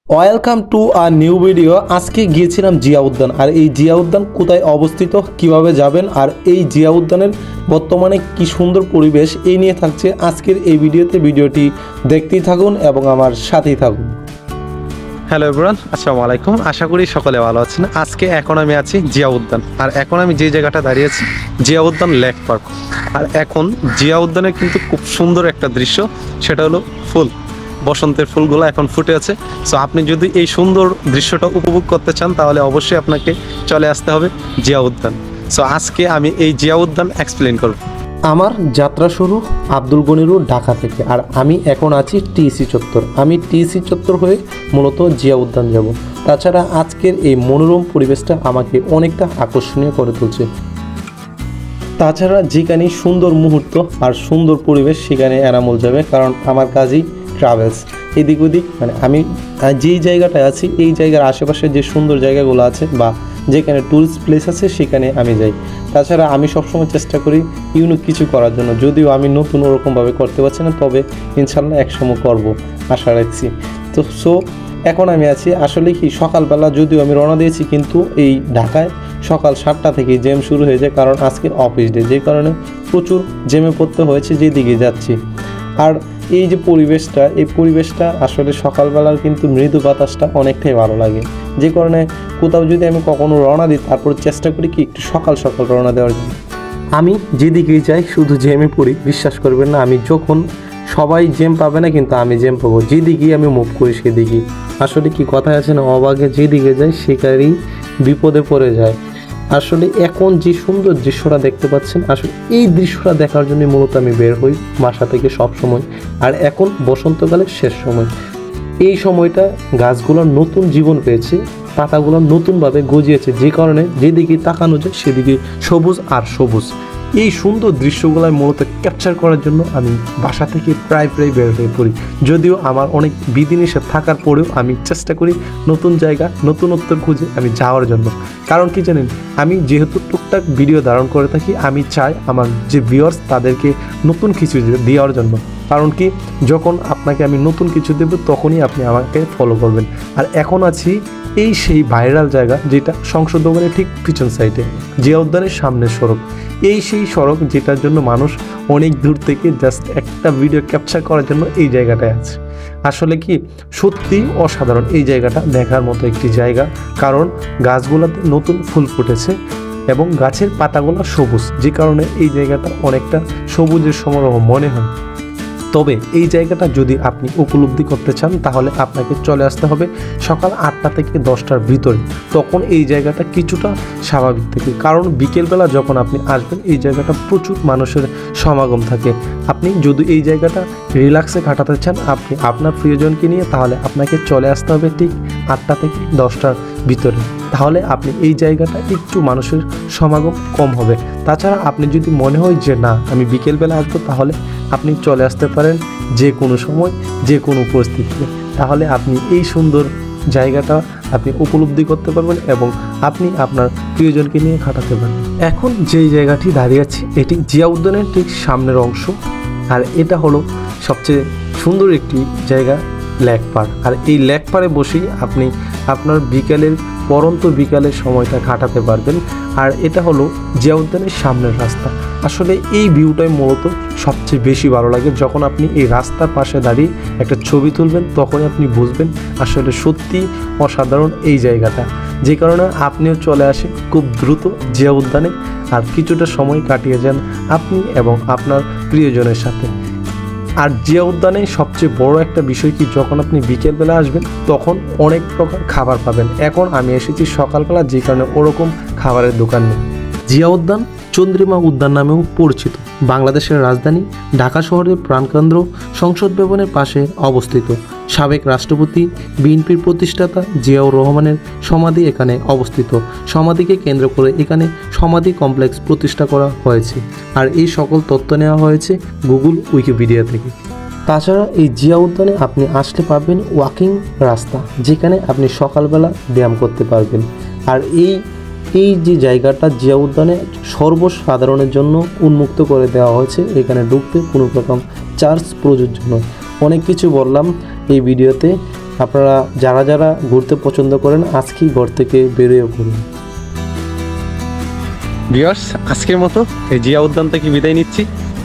Welcome to a new video. আজকে গিয়েছিলাম জিয়া উদ্যান। আর এই জিয়া উদ্যান কোথায় অবস্থিত, কিভাবে যাবেন, আর এই জিয়া উদ্যানের বর্তমানে কি সুন্দর পরিবেশ, এই নিয়ে থাকছে আজকের এই ভিডিওতে। ভিডিওটি দেখতেই থাকুন এবং আমার সাথেই থাকুন। হ্যালো এভরিওয়ান, আসসালামু আলাইকুম। আশা করি সকলে ভালো আছেন। আজকে এখন আমি আছি জিয়া উদ্যান। আর এখন আমি যে জায়গাটা দাঁড়িয়ে আছি জিয়া উদ্যান লেক পার্ক। আর এখন জিয়া উদ্যানের কিন্তু খুব সুন্দর একটা দৃশ্য, সেটা হলো ফুল, বসন্তের ফুলগুলো এখন ফুটে আছে। সো আপনি যদি এই সুন্দর দৃশ্যটা উপভোগ করতে চান তাহলে অবশ্যই আপনাকে চলে আসতে হবে জিয়া উদ্যান। সো আজকে আমি এই জিয়া উদ্যান এক্সপ্লেন করব। আমার যাত্রা শুরু আব্দুল গনি রোড, ঢাকা থেকে। আর আমি এখন আছি টিসি চত্বর। আমি টিসি চত্বর হয়ে মূলত জিয়া উদ্যান যাব। তাছাড়া আজকের এই মনোরম পরিবেশটা আমাকে অনেকটা আকর্ষণীয় করে তুলছে। তাছাড়া যেখানে সুন্দর মুহূর্ত আর সুন্দর পরিবেশ সেখানে এনামুল যাবে, কারণ আমার কাজই ট্রাভেলস। এদিক ওদিক মানে আমি যেই জায়গাটায় আছি এই জায়গার আশেপাশে যে সুন্দর জায়গাগুলো আছে বা যেখানে ট্যুরিস্ট প্লেস আছে সেখানে আমি যাই। তাছাড়া আমি সবসময় চেষ্টা করি ইউনিক কিছু করার জন্য, যদিও আমি নতুন ওরকমভাবে করতে পারছি না, তবে ইনশাল্লাহ একসময় করব, আশা রাখছি। তো এখন আমি আছি আসলে কি সকালবেলা, যদিও আমি রওনা দিয়েছি, কিন্তু এই ঢাকায় সকাল 7টা থেকেই জ্যাম শুরু হয়ে যায়, কারণ আজকে অফিস ডে, যে কারণে প্রচুর জ্যামে পড়তে হয়েছে যেদিকে যাচ্ছি। আর এই যে পরিবেশটা, এই পরিবেশটা আসলে সকালবেলার কিন্তু মৃদু বাতাসটা অনেকটাই ভালো লাগে, যে কারণে কোথাও যদি আমি কখনো রওনা দিই তারপর চেষ্টা করি কি একটু সকাল সকাল রওনা দেওয়ার জন্য। আমি যেদিকেই যাই শুধু জ্যামে পড়ি, বিশ্বাস করবেন না। আমি যখন সবাই জ্যাম পাবে না, কিন্তু আমি জ্যাম পাবো, যেদিকেই আমি মুভ করি সেদিকেই। আসলে কি কথায় আছে না, অবাগে যেদিকে যায় সেখানেই বিপদে পড়ে যায়। আসলে এখন যে সুন্দর দৃশ্যটা দেখতে পাচ্ছেন, আসলে এই দৃশ্যটা দেখার জন্য মূলত আমি বের হই বাসা থেকে সব সময়। আর এখন বসন্তকালের শেষ সময়, এই সময়টা গাছগুলো নতুন জীবন পেয়েছে, পাতাগুলো নতুনভাবে গজিয়েছে, যে কারণে যেদিকে তাকানো যায় সেদিকে সবুজ আর সবুজ। এই সুন্দর দৃশ্যগুলো মূলত ক্যাপচার করার জন্য আমি বাসা থেকে প্রায় বের হয়ে পড়ি। যদিও আমার অনেক বিধিনিষেধ থাকার পরেও আমি চেষ্টা করি নতুন জায়গা, নতুনত্ব খুঁজে আমি যাওয়ার জন্য। কারণ কি জানেন, আমি যেহেতু টুকটাক ভিডিও ধারণ করে থাকি, আমি চাই আমার যে ভিউয়ার্স তাদেরকে নতুন কিছু দেওয়ার জন্য। কারণ কি, যখন আপনাকে আমি নতুন কিছু দেব তখনই আপনি আমাকে ফলো করবেন। আর এখন আছি এই সেই ভাইরাল জায়গা, যেটা সংসদ ভবনের ঠিক পিছন সাইডে, জিয়া উদ্যানের সামনের সড়ক। এই সেই সড়ক যেটার জন্য মানুষ অনেক দূর থেকে জাস্ট একটা ভিডিও ক্যাপচার করার জন্য এই জায়গাটায় আছে। আসলে কি সত্যি অসাধারণ এই জায়গাটা, দেখার মতো একটি জায়গা। কারণ গাছগুলোতে নতুন ফুল ফুটেছে এবং গাছের পাতাগুলো সবুজ, যে কারণে এই জায়গাটা অনেকটা সবুজের সমারোহ মনে হয়। তবে এই জায়গাটা যদি আপনি উপলব্ধি করতে চান তাহলে আপনাকে চলে আসতে হবে সকাল 8টা থেকে 10টার ভিতরে। তখন এই জায়গাটা কিছুটা স্বাভাবিক থাকে, কারণ বিকেলবেলা যখন আপনি আসবেন এই জায়গাটা প্রচুর মানুষের সমাগম থাকে। আপনি যদি এই জায়গাটা রিল্যাক্সে কাটাতে চান আপনি আপনার প্রিয়জনকে নিয়ে, তাহলে আপনাকে চলে আসতে হবে ঠিক 8টা থেকে 10টার ভিতরে। তাহলে আপনি এই জায়গাটা একটু মানুষের সমাগম কম হবে। তাছাড়া আপনি যদি মনে হয় যে না আমি বিকেলবেলা আসবো, তাহলে আপনি চলে আসতে পারেন যে কোনো সময়, যে কোনো পরিস্থিতিতে। তাহলে আপনি এই সুন্দর জায়গাটা আপনি উপলব্ধি করতে পারবেন এবং আপনি আপনার প্রিয়জনকে নিয়ে কাটাতে পারবেন। এখন যেই জায়গাটি দাঁড়িয়ে আছি এটি জিয়া উদ্যানের ঠিক সামনের অংশ। আর এটা হলো সবচেয়ে সুন্দর একটি জায়গা, লেক পার্ক। আর এই লেক পাড়ে বসেই আপনি আপনার পরন্ত বিকালের সময়টা কাটাতে পারবেন। আর এটা হলো জিয়া উদ্যানের সামনের রাস্তা। আসলে এই ভিউটাই মূলত সবচেয়ে বেশি ভালো লাগে। যখন আপনি এই রাস্তার পাশে দাঁড়িয়ে একটা ছবি তুলবেন তখনই আপনি বুঝবেন আসলে সত্যি অসাধারণ এই জায়গাটা, যে কারণে আপনিও চলে আসেন খুব দ্রুত জিয়া উদ্যানে আর কিছুটা সময় কাটিয়ে যান আপনি এবং আপনার প্রিয়জনের সাথে। আর জিয়া উদ্যানে সবচেয়ে বড় একটা বিষয় কি, যখন আপনি বিকেলবেলা আসবেন তখন অনেক প্রকার খাবার পাবেন। এখন আমি এসেছি সকালবেলা, যে কারণে ওরকম খাবারের দোকান নেই। জিয়া উদ্যান চন্দ্রিমা উদ্যান নামেও পরিচিত। বাংলাদেশের রাজধানী ঢাকা শহরের প্রাণকেন্দ্র সংসদ ভবনের পাশে অবস্থিত। সাবেক রাষ্ট্রপতি বিএনপির প্রতিষ্ঠাতা জিয়াউর রহমানের সমাধি এখানে অবস্থিত। সমাধিকে কেন্দ্র করে এখানে সমাধি কমপ্লেক্স প্রতিষ্ঠা করা হয়েছে। আর এই সকল তথ্য নেওয়া হয়েছে গুগল উইকিপিডিয়া থেকে। তাছাড়া এই জিয়া উদ্যানে আপনি আসলে পাবেন ওয়াকিং রাস্তা, যেখানে আপনি সকালবেলা ব্যায়াম করতে পারবেন। আর এই যে জায়গাটা জিয়া উদ্যানে সর্বসাধারণের জন্য উন্মুক্ত করে দেওয়া হয়েছে। এখানে ঢুকতে কোনো রকম চার্জ প্রযোজ্য নয়। অনেক কিছু বললাম এই ভিডিওতে। আপনারা যারা যারা ঘুরতে পছন্দ করেন আজকেই ঘর থেকে বেরিয়ে পড়ুন। ভিউয়ার্স, আজকের মতো এই জিয়া উদ্যান থেকে বিদায় নিচ্ছি।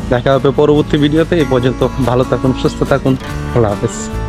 দেখা হবে পরবর্তী ভিডিওতে। এই পর্যন্ত ভালো থাকুন, সুস্থ থাকুন। আল্লাহ হাফেজ।